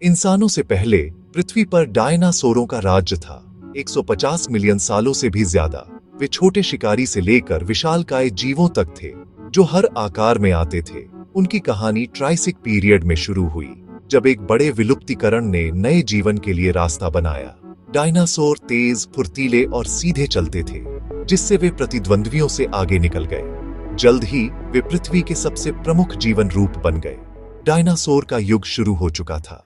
इंसानों से पहले पृथ्वी पर डायनासोरों का राज्य था। 150 मिलियन सालों से भी ज्यादा। वे छोटे शिकारी से लेकर विशालकाय जीवों तक थे, जो हर आकार में आते थे। उनकी कहानी ट्राइसिक पीरियड में शुरू हुई, जब एक बड़े विलुप्तीकरण ने नए जीवन के लिए रास्ता बनाया। डायनासोर तेज, फुर्तीले और सीधे चलते थे, जिससे वे प्रतिद्वंद्वियों से आगे निकल गए। जल्द ही वे पृथ्वी के सबसे प्रमुख जीवन रूप बन गए। डायनासोर का युग शुरू हो चुका था।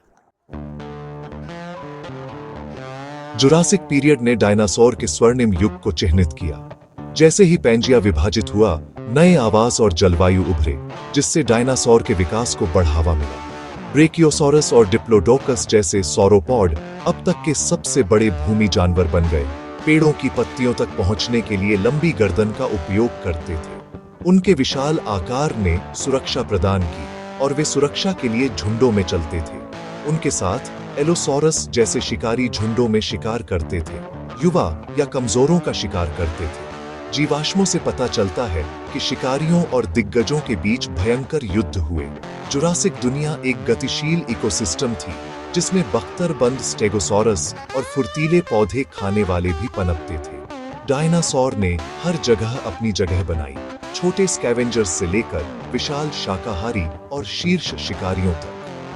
जुरासिक पीरियड ने डायनासोर के स्वर्णिम युग को चिह्नित किया। जैसे ही पैंजिया विभाजित हुआ, नए आवास और जलवायु उभरे, जिससे डायनासोर के विकास को बढ़ावा मिला। ब्रेकियोसॉरस और डिप्लोडोकस जैसे सौरोपॉड अब तक के सबसे बड़े भूमि जानवर बन गए। पेड़ों की पत्तियों तक पहुंचने के लिए लंबी गर्दन का उपयोग करते थे। उनके विशाल आकार ने सुरक्षा प्रदान की, और वे सुरक्षा के लिए झुंडों में चलते थे। उनके साथ एलोसॉरस जैसे शिकारी झुंडों में शिकार करते थे, युवा या कमजोरों का शिकार करते थे। जीवाश्मों से पता चलता है कि शिकारियों और दिग्गजों के बीच भयंकर युद्ध हुए। जुरासिक दुनिया एक गतिशील इकोसिस्टम थी, जिसमें बख्तरबंद स्टेगोसॉरस और फुर्तीले पौधे खाने वाले भी पनपते थे। डायनासोर ने हर जगह अपनी जगह बनाई, छोटे स्कैवेंजर्स से लेकर विशाल शाकाहारी और शीर्ष शिकारियों तक।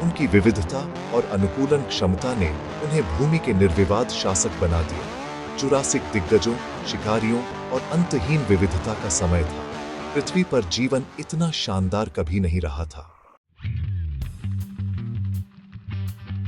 उनकी विविधता और अनुकूलन क्षमता ने उन्हें भूमि के निर्विवाद शासक बना दिया। जुरासिक दिग्गजों, शिकारियों और अंतहीन विविधता का समय था। पृथ्वी पर जीवन इतना शानदार कभी नहीं रहा था।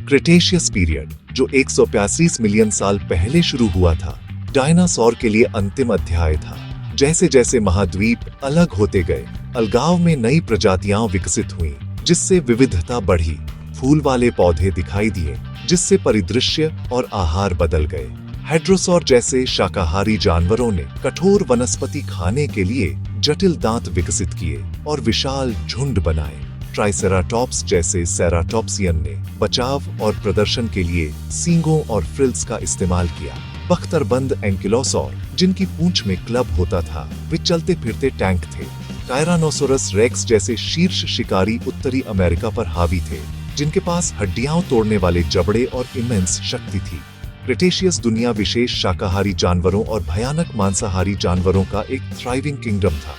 क्रेटेशियस पीरियड, जो 185 मिलियन साल पहले शुरू हुआ था, डायनासोर के लिए अंतिम अध्याय था। जैसे जैसे महाद्वीप अलग होते गए, अलगाव में नई प्रजातियां विकसित हुईं, जिससे विविधता बढ़ी। फूल वाले पौधे दिखाई दिए, जिससे परिदृश्य और आहार बदल गए। हेड्रोसॉर जैसे शाकाहारी जानवरों ने कठोर वनस्पति खाने के लिए जटिल दांत विकसित किए और विशाल झुंड बनाए। ट्राइसेराटॉप्स जैसे सेराटॉप्सियन ने बचाव और प्रदर्शन के लिए सींगों और फ्रिल्स का इस्तेमाल किया। बख्तरबंद एंकिलोसॉर, जिनकी पूंछ में क्लब होता था, वे चलते फिरते टैंक थे। टायरानोसोरस रेक्स जैसे शीर्ष शिकारी उत्तरी अमेरिका पर हावी थे, जिनके पास हड्डियां तोड़ने वाले जबड़े और इमेंस शक्ति थी। क्रेटेशियस दुनिया विशेष शाकाहारी जानवरों और भयानक मांसाहारी जानवरों का एक थ्राइविंग किंगडम था।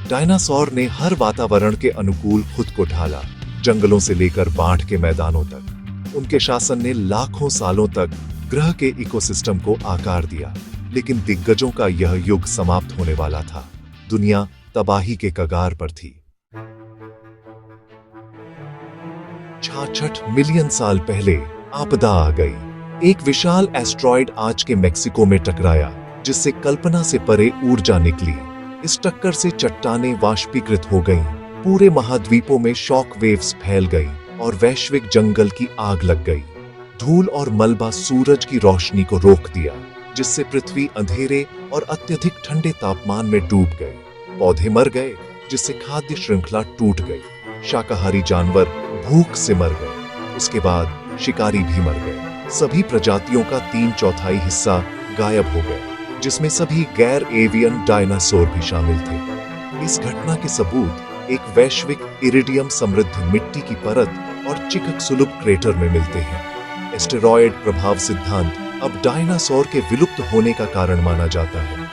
डायनासोर ने हर वातावरण के अनुकूल खुद को ढाला, जंगलों से लेकर बाढ़ के मैदानों तक। उनके शासन ने लाखों सालों तक ग्रह के इकोसिस्टम को आकार दिया, लेकिन दिग्गजों का यह युग समाप्त होने वाला था। दुनिया तबाही के कगार पर थी। 66 मिलियन साल पहले आपदा आ गई। एक विशाल एस्ट्रॉयड आज के मेक्सिको में टकराया, जिससे कल्पना से परे ऊर्जा निकली। इस टक्कर से चट्टानें वाष्पीकृत हो गईं, पूरे महाद्वीपों में शॉक वेव्स फैल गई और वैश्विक जंगल की आग लग गई। धूल और मलबा सूरज की रोशनी को रोक दिया, जिससे पृथ्वी अंधेरे और अत्यधिक ठंडे तापमान में डूब गए। पौधे मर गए, जिससे खाद्य श्रृंखला टूट गई। शाकाहारी जानवर भूख से मर गए। उसके बाद शिकारी भी मर गए। सभी प्रजातियों का 3/4 हिस्सा गायब हो गया, जिसमें सभी गैर एवियन डायनासोर भी शामिल थे। इस घटना के सबूत एक वैश्विक इरिडियम समृद्ध मिट्टी की परत और चिकक सुलभ क्रेटर में मिलते हैं। एस्टेरॉयड प्रभाव सिद्धांत अब डायनासोर के विलुप्त होने का कारण माना जाता है।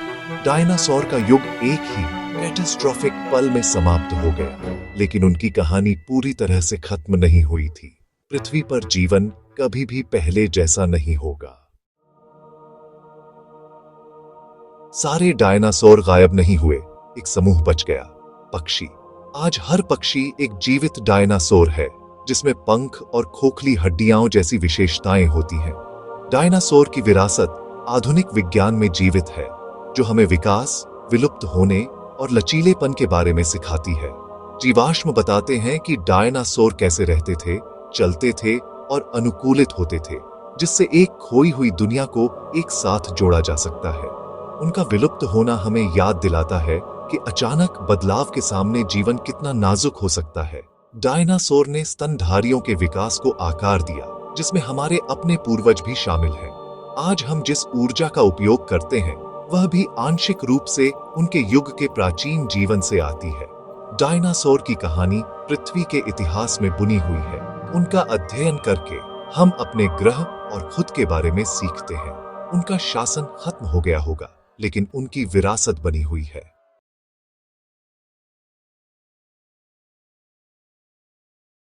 डायनासोर का युग एक ही कैटास्ट्रोफिक पल में समाप्त हो गया, लेकिन उनकी कहानी पूरी तरह से खत्म नहीं हुई थी। पृथ्वी पर जीवन कभी भी पहले जैसा नहीं होगा। सारे डायनासोर गायब नहीं हुए, एक समूह बच गया। पक्षी। आज हर पक्षी एक जीवित डायनासोर है, जिसमें पंख और खोखली हड्डियां जैसी विशेषताएं होती हैं। डायनासोर की विरासत आधुनिक विज्ञान में जीवित है, जो हमें विकास, विलुप्त होने और लचीलेपन के बारे में सिखाती है। जीवाश्म बताते हैं कि डायनासोर कैसे रहते थे, चलते थे और अनुकूलित होते थे, जिससे एक खोई हुई दुनिया को एक साथ जोड़ा जा सकता है। उनका विलुप्त होना हमें याद दिलाता है कि अचानक बदलाव के सामने जीवन कितना नाजुक हो सकता है। डायनासोर ने स्तनधारियों के विकास को आकार दिया, जिसमें हमारे अपने पूर्वज भी शामिल हैं। आज हम जिस ऊर्जा का उपयोग करते हैं, वह भी आंशिक रूप से उनके युग के प्राचीन जीवन से आती है। डायनासोर की कहानी पृथ्वी के इतिहास में बुनी हुई है। उनका अध्ययन करके हम अपने ग्रह और खुद के बारे में सीखते हैं। उनका शासन खत्म हो गया होगा, लेकिन उनकी विरासत बनी हुई है।